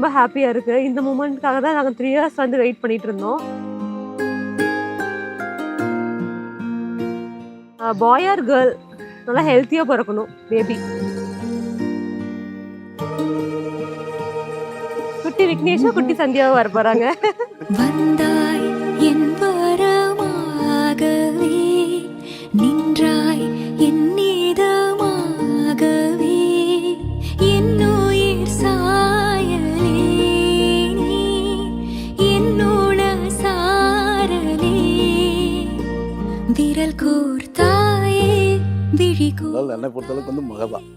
ரொம்ப ஹாப்பியா இருக்கு. இந்த மூமெண்ட்காக தான் நாங்க 3 இயர்ஸ் வந்து வெயிட் பண்ணிட்டு இருந்தோம். பாய் ஆர் கேர்ள் நல்லா ஹெல்த்தியா பிறக்கணும் பேபி. குட்டி விக்னேஷா குட்டி சந்தியாவா வர போறாங்க. வந்தாய் என் வரமாகவே நின்றாய் என் நீதமாகவே என்னுயிர் சாயலே நீ என்னோட சாரலே விரல் கோர்த்தாயே விழி என்னை பொறுத்தளவுக்கு வந்து மகள் தான்.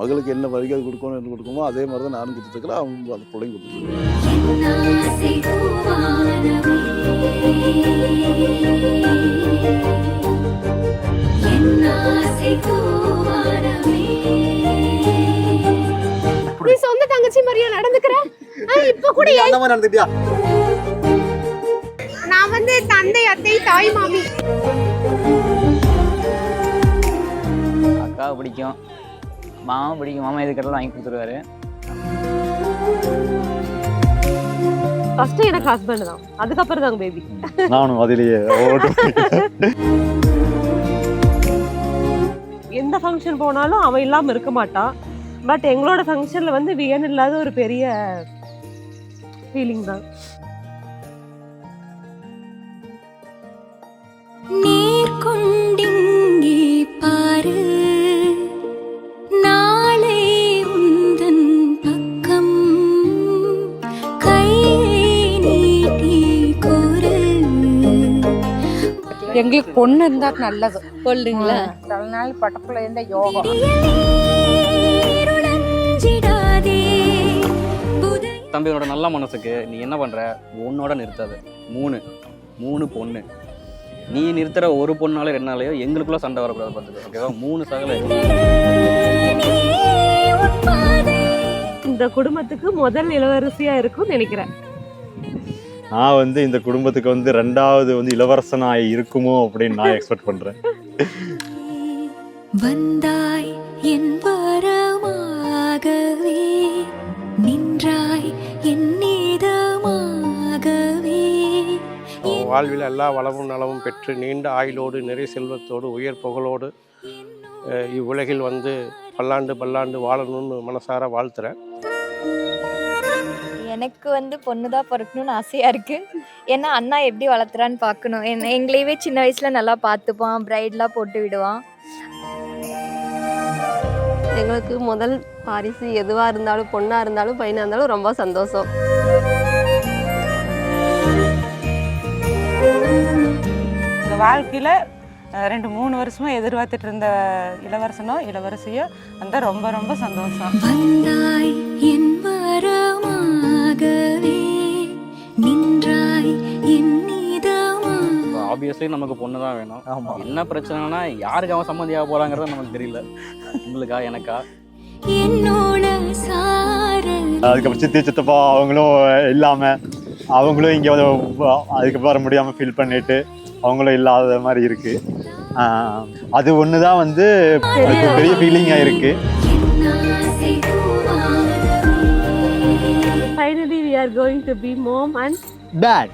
மகளுக்கு என்ன மரியாதை கொடுக்கணும் என்ன கொடுக்கணுமோ அதே மாதிரி தான் நானும் கொடுத்துருக்கிறேன். அவங்க அந்த பிள்ளைங்க நீ சொந்த தங்கச்சி மாதிரியா நடந்துக்கிற? இப்ப கூட அந்த மாதிரி நடந்துட்டியா? நான் வந்து தந்தை அத்தை தாய் மாமி. அக்காவை பிடிக்கும், மாமா பிடிக்கும். மாமா எதுக்கெல்லாம் வாங்கி கொடுத்துருவாரு. ஃபர்ஸ்ட் எனக்கு ஹஸ்பண்ட் தான், அதுக்கப்புறம் தாங்க பேபி. நானும் அதிலேயே எந்த ஃபங்க்ஷன் போனாலும் அவன் இல்லாம இருக்க மாட்டான். பட் எங்களோட ஃபங்க்ஷன்ல வந்து வியன் இல்லாத ஒரு பெரிய ஃபீலிங் தான். நீர் கொண்டிங்கே பாரு நாளை உந்தன் பக்கம் கையை நீட்டி கோரு. எங்களுக்கு பொண்ணு இருந்தா நல்லது சொல்லுங்களா? அதனால பட்டப்புல இருந்த யோகம். தம்பியோட நல்ல மனசுக்கு நீ என்ன பண்ற, உன்னோட நிறுத்தாது. மூணு பொண்ணு. நீ நிறுத்துற ஒரு பொண்ணாலே 2 நாளையோ எங்களுக்குள்ள சண்டை வரக்கூடாது பார்த்துக்க. ஓகேவா? 3 சகல. இந்த குடும்பத்துக்கு முதல் இளவரசியா இருக்கும்னு நினைக்கிறேன். நான் வந்து இந்த குடும்பத்துக்கு வந்து 2வது வந்து இளவரசனாய் இருக்குமோ அப்படின்னு நான் எக்ஸ்பெக்ட் பண்றேன். வந்தாய் என் வரமாகவே நின்றாய் என் நீதமாகவே. வாழ்வில் எல்லா வளமும் நலமும் பெற்று நீண்ட ஆயுளோடு நிறை செல்வத்தோடு உயர் புகழோடு இவ்வுலகில் வந்து பல்லாண்டு வாழணும்னு மனசார வாழ்த்துறேன். எனக்கு வந்து பொண்ணு தான் பிறக்கணும்னு ஆசையாக இருக்குது. ஏன்னா அண்ணா எப்படி வளர்த்துறான்னு பார்க்கணும். எங்களையவே சின்ன வயசில் நல்லா பார்த்துப்பான், பிரைட்லாம் போட்டு விடுவான். எங்களுக்கு முதல் வாரிசு எதுவாக இருந்தாலும் பொண்ணாக இருந்தாலும் பையனாக இருந்தாலும் ரொம்ப சந்தோஷம். இந்த வாழ்க்கையில் 2-3 வருஷமா எதிர்பார்த்துட்டு இருந்த இளவரசியோ அந்த ரொம்ப ரொம்ப சந்தோஷம். வந்தாய் என் வரமாகவே நின்றாய் என் நீதமாக. ஆப்வியஸ்லி நமக்கு பொண்ணு தான் வேணும். என்ன பிரச்சனைனா யாருக்கு அவன் சம்மந்தியாக போறாங்கிறது நமக்கு தெரியல. உங்களுக்கா எனக்கா? என்னோட சாரல். அதுக்கப்புறம் சித்தி சித்தப்பா அவங்களும் இல்லாம அவங்களும் இங்கே அதுக்கப்புறம் வர முடியாம ஃபீல் பண்ணிட்டு அவங்களும் இல்லாத மாதிரி இருக்கு. அது ஒன்று தான் வந்து பெரிய ஃபீலிங்காக இருக்கு. Finally we are going to be mom and dad.